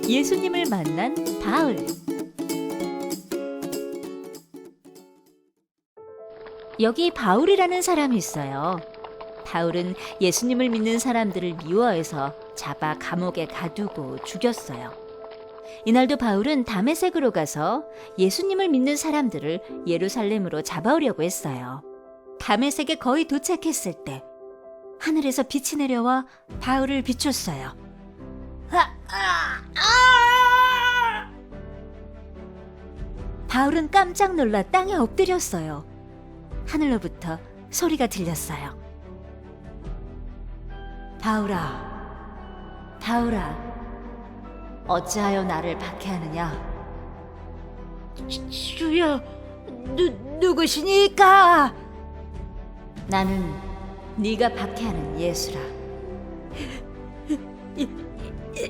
예수님을 만난 바울. 여기 바울이라는 사람이 있어요. 바울은 예수님을 믿는 사람들을 미워해서 잡아 감옥에 가두고 죽였어요. 이날도 바울은 다메섹으로 가서 예수님을 믿는 사람들을 예루살렘으로 잡아오려고 했어요. 다메섹에 거의 도착했을 때 하늘에서 빛이 내려와 바울을 비췄어요. 바울은 깜짝 놀라 땅에 엎드렸어요. 하늘로부터 소리가 들렸어요. 바울아, 바울아, 어찌하여 나를 박해하느냐? 주여, 누구시니까? 나는 네가 박해하는 예수라.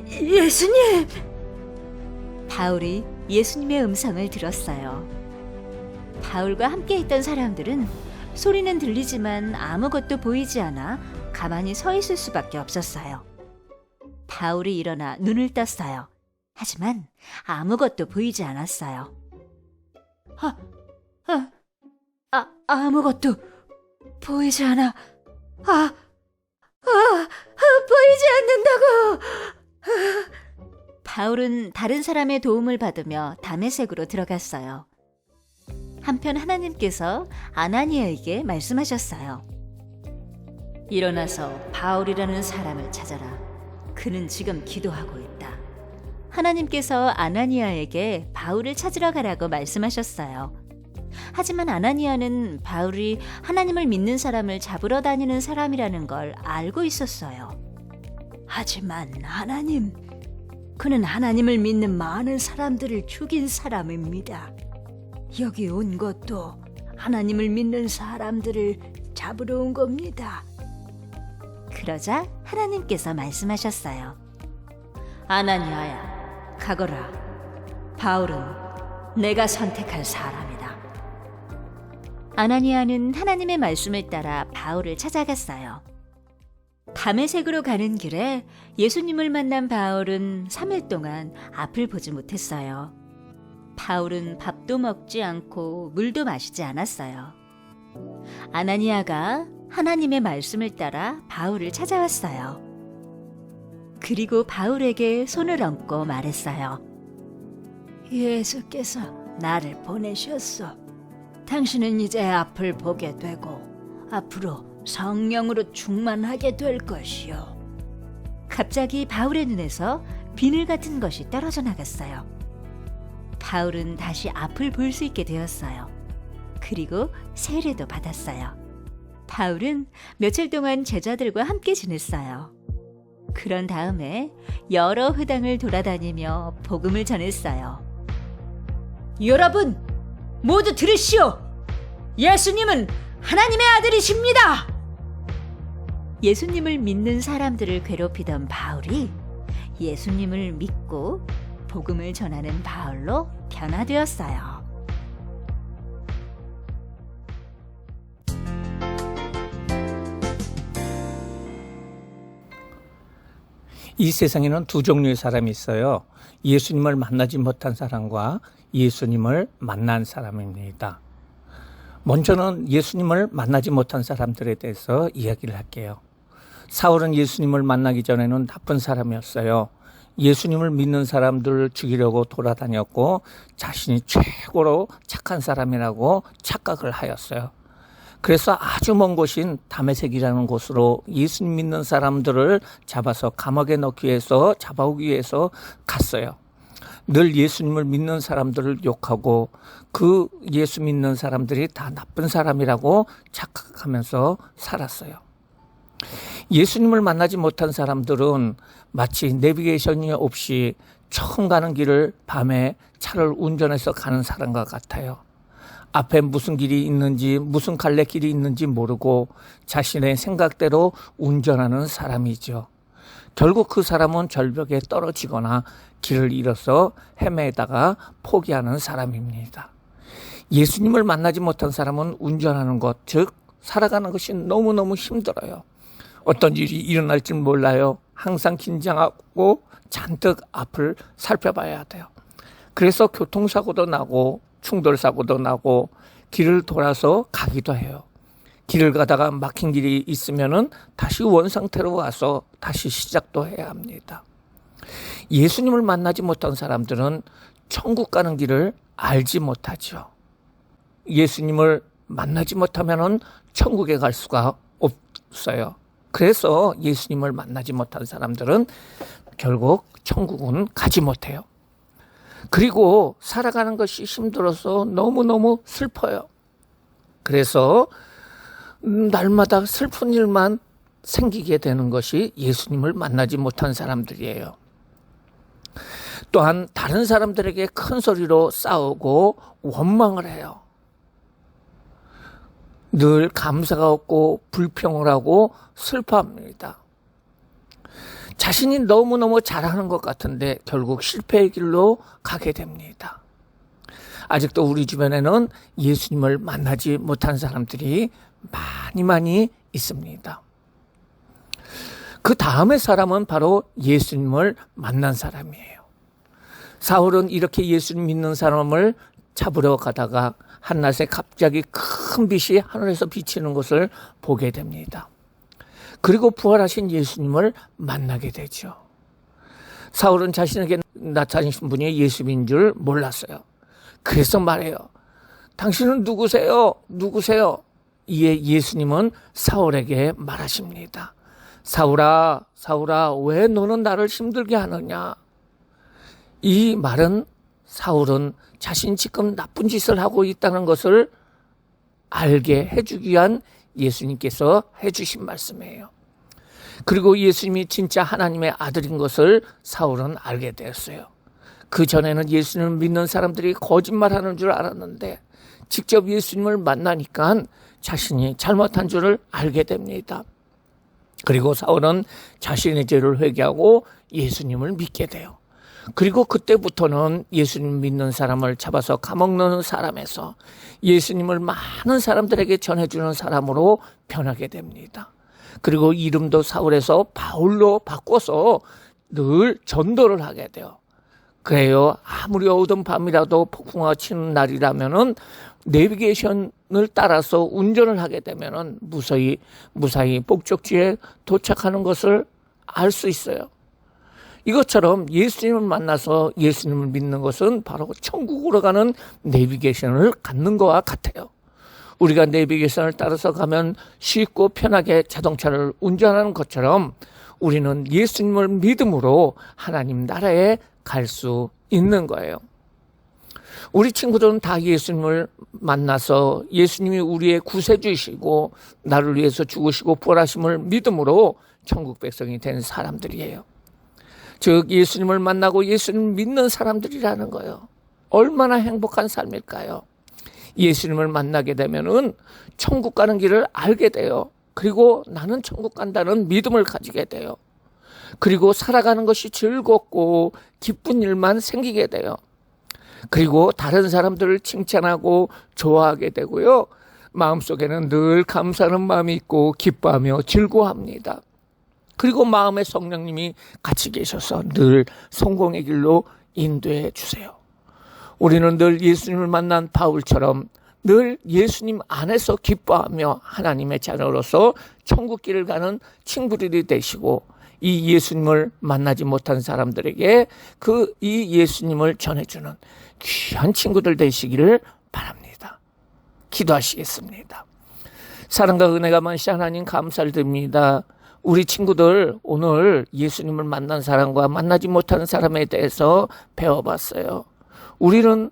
예수님! 바울이 예수님의 음성을 들었어요. 바울과 함께 있던 사람들은 소리는 들리지만 아무것도 보이지 않아 가만히 서 있을 수밖에 없었어요. 바울이 일어나 눈을 떴어요. 하지만 아무것도 보이지 않았어요. 아무것도 보이지 않아. 보이지 않는다고. 바울은 다른 사람의 도움을 받으며 다메섹으로 들어갔어요. 한편 하나님께서 아나니아에게 말씀하셨어요. 일어나서 바울이라는 사람을 찾아라. 그는 지금 기도하고 있다. 하나님께서 아나니아에게 바울을 찾으러 가라고 말씀하셨어요. 하지만 아나니아는 바울이 하나님을 믿는 사람을 잡으러 다니는 사람이라는 걸 알고 있었어요. 하지만 하나님, 그는 하나님을 믿는 많은 사람들을 죽인 사람입니다. 여기 온 것도 하나님을 믿는 사람들을 잡으러 온 겁니다. 그러자 하나님께서 말씀하셨어요. 아나니아야, 가거라. 바울은 내가 선택한 사람이다. 아나니아는 하나님의 말씀을 따라 바울을 찾아갔어요. 다메섹으로 가는 길에 예수님을 만난 바울은 3일 동안 앞을 보지 못했어요. 바울은 밥도 먹지 않고 물도 마시지 않았어요. 아나니아가 하나님의 말씀을 따라 바울을 찾아왔어요. 그리고 바울에게 손을 얹고 말했어요. 예수께서 나를 보내셨어. 당신은 이제 앞을 보게 되고 앞으로 성령으로 충만하게 될 것이요. 갑자기 바울의 눈에서 비늘 같은 것이 떨어져 나갔어요. 바울은 다시 앞을 볼 수 있게 되었어요. 그리고 세례도 받았어요. 바울은 며칠 동안 제자들과 함께 지냈어요. 그런 다음에 여러 회당을 돌아다니며 복음을 전했어요. 여러분, 모두 들으시오! 예수님은 하나님의 아들이십니다! 예수님을 믿는 사람들을 괴롭히던 바울이 예수님을 믿고 복음을 전하는 바울로 변화되었어요. 이 세상에는 두 종류의 사람이 있어요. 예수님을 만나지 못한 사람과 예수님을 만난 사람입니다. 먼저는 예수님을 만나지 못한 사람들에 대해서 이야기를 할게요. 사울은 예수님을 만나기 전에는 나쁜 사람이었어요. 예수님을 믿는 사람들을 죽이려고 돌아다녔고 자신이 최고로 착한 사람이라고 착각을 하였어요. 그래서 아주 먼 곳인 다메섹이라는 곳으로 예수님 믿는 사람들을 잡아서 감옥에 넣기 위해서 잡아오기 위해서 갔어요. 늘 예수님을 믿는 사람들을 욕하고 그 예수 믿는 사람들이 다 나쁜 사람이라고 착각하면서 살았어요. 예수님을 만나지 못한 사람들은 마치 내비게이션이 없이 처음 가는 길을 밤에 차를 운전해서 가는 사람과 같아요. 앞에 무슨 길이 있는지 무슨 갈래길이 있는지 모르고 자신의 생각대로 운전하는 사람이죠. 결국 그 사람은 절벽에 떨어지거나 길을 잃어서 헤매다가 포기하는 사람입니다. 예수님을 만나지 못한 사람은 운전하는 것, 즉 살아가는 것이 너무너무 힘들어요. 어떤 일이 일어날지 몰라요. 항상 긴장하고 잔뜩 앞을 살펴봐야 돼요. 그래서 교통사고도 나고 충돌사고도 나고 길을 돌아서 가기도 해요. 길을 가다가 막힌 길이 있으면은 다시 원상태로 와서 다시 시작도 해야 합니다. 예수님을 만나지 못한 사람들은 천국 가는 길을 알지 못하죠. 예수님을 만나지 못하면은 천국에 갈 수가 없어요. 그래서 예수님을 만나지 못한 사람들은 결국 천국은 가지 못해요. 그리고 살아가는 것이 힘들어서 너무너무 슬퍼요. 그래서 날마다 슬픈 일만 생기게 되는 것이 예수님을 만나지 못한 사람들이에요. 또한 다른 사람들에게 큰 소리로 싸우고 원망을 해요. 늘 감사가 없고 불평을 하고 슬퍼합니다. 자신이 너무너무 잘하는 것 같은데 결국 실패의 길로 가게 됩니다. 아직도 우리 주변에는 예수님을 만나지 못한 사람들이 많이 있습니다. 그 다음의 사람은 바로 예수님을 만난 사람이에요. 사울은 이렇게 예수님 믿는 사람을 잡으러 가다가 한낮에 갑자기 큰 빛이 하늘에서 비치는 것을 보게 됩니다. 그리고 부활하신 예수님을 만나게 되죠. 사울은 자신에게 나타나신 분이 예수님인 줄 몰랐어요. 그래서 말해요. 당신은 누구세요? 누구세요? 이에 예수님은 사울에게 말하십니다. 사울아, 사울아, 왜 너는 나를 힘들게 하느냐? 이 말은 사울은 자신 지금 나쁜 짓을 하고 있다는 것을 알게 해주기 위한 예수님께서 해주신 말씀이에요. 그리고 예수님이 진짜 하나님의 아들인 것을 사울은 알게 되었어요. 그 전에는 예수님을 믿는 사람들이 거짓말하는 줄 알았는데 직접 예수님을 만나니까 자신이 잘못한 줄을 알게 됩니다. 그리고 사울은 자신의 죄를 회개하고 예수님을 믿게 돼요. 그리고 그때부터는 예수님 믿는 사람을 잡아서 감옥 넣는 사람에서 예수님을 많은 사람들에게 전해주는 사람으로 변하게 됩니다. 그리고 이름도 사울에서 바울로 바꿔서 늘 전도를 하게 돼요. 그래요. 아무리 어두운 밤이라도 폭풍우가 치는 날이라면은 내비게이션을 따라서 운전을 하게 되면은 무사히 목적지에 도착하는 것을 알 수 있어요. 이것처럼 예수님을 만나서 예수님을 믿는 것은 바로 천국으로 가는 내비게이션을 갖는 것과 같아요. 우리가 내비게이션을 따라서 가면 쉽고 편하게 자동차를 운전하는 것처럼 우리는 예수님을 믿음으로 하나님 나라에 갈 수 있는 거예요. 우리 친구들은 다 예수님을 만나서 예수님이 우리의 구세주이시고 나를 위해서 죽으시고 부활하심을 믿음으로 천국 백성이 된 사람들이에요. 즉 예수님을 만나고 예수님을 믿는 사람들이라는 거예요. 얼마나 행복한 삶일까요? 예수님을 만나게 되면은 천국 가는 길을 알게 돼요. 그리고 나는 천국 간다는 믿음을 가지게 돼요. 그리고 살아가는 것이 즐겁고 기쁜 일만 생기게 돼요. 그리고 다른 사람들을 칭찬하고 좋아하게 되고요. 마음속에는 늘 감사하는 마음이 있고 기뻐하며 즐거워합니다. 그리고 마음에 성령님이 같이 계셔서 늘 성공의 길로 인도해 주세요. 우리는 늘 예수님을 만난 바울처럼 늘 예수님 안에서 기뻐하며 하나님의 자녀로서 천국 길을 가는 친구들이 되시고 이 예수님을 만나지 못한 사람들에게 이 예수님을 전해주는 귀한 친구들 되시기를 바랍니다. 기도하시겠습니다. 사랑과 은혜가 많으신 하나님 감사를 드립니다. 우리 친구들 오늘 예수님을 만난 사람과 만나지 못하는 사람에 대해서 배워봤어요. 우리는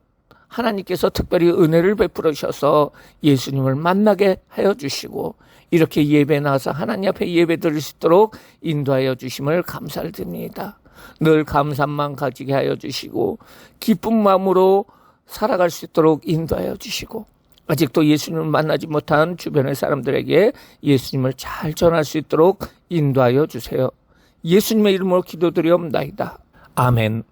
하나님께서 특별히 은혜를 베풀어 주셔서 예수님을 만나게 하여 주시고 이렇게 예배 나와서 하나님 앞에 예배 드릴 수 있도록 인도하여 주심을 감사를 드립니다. 늘 감사만 가지게 하여 주시고 기쁜 마음으로 살아갈 수 있도록 인도하여 주시고 아직도 예수님을 만나지 못한 주변의 사람들에게 예수님을 잘 전할 수 있도록 인도하여 주세요. 예수님의 이름으로 기도드리옵나이다. 아멘.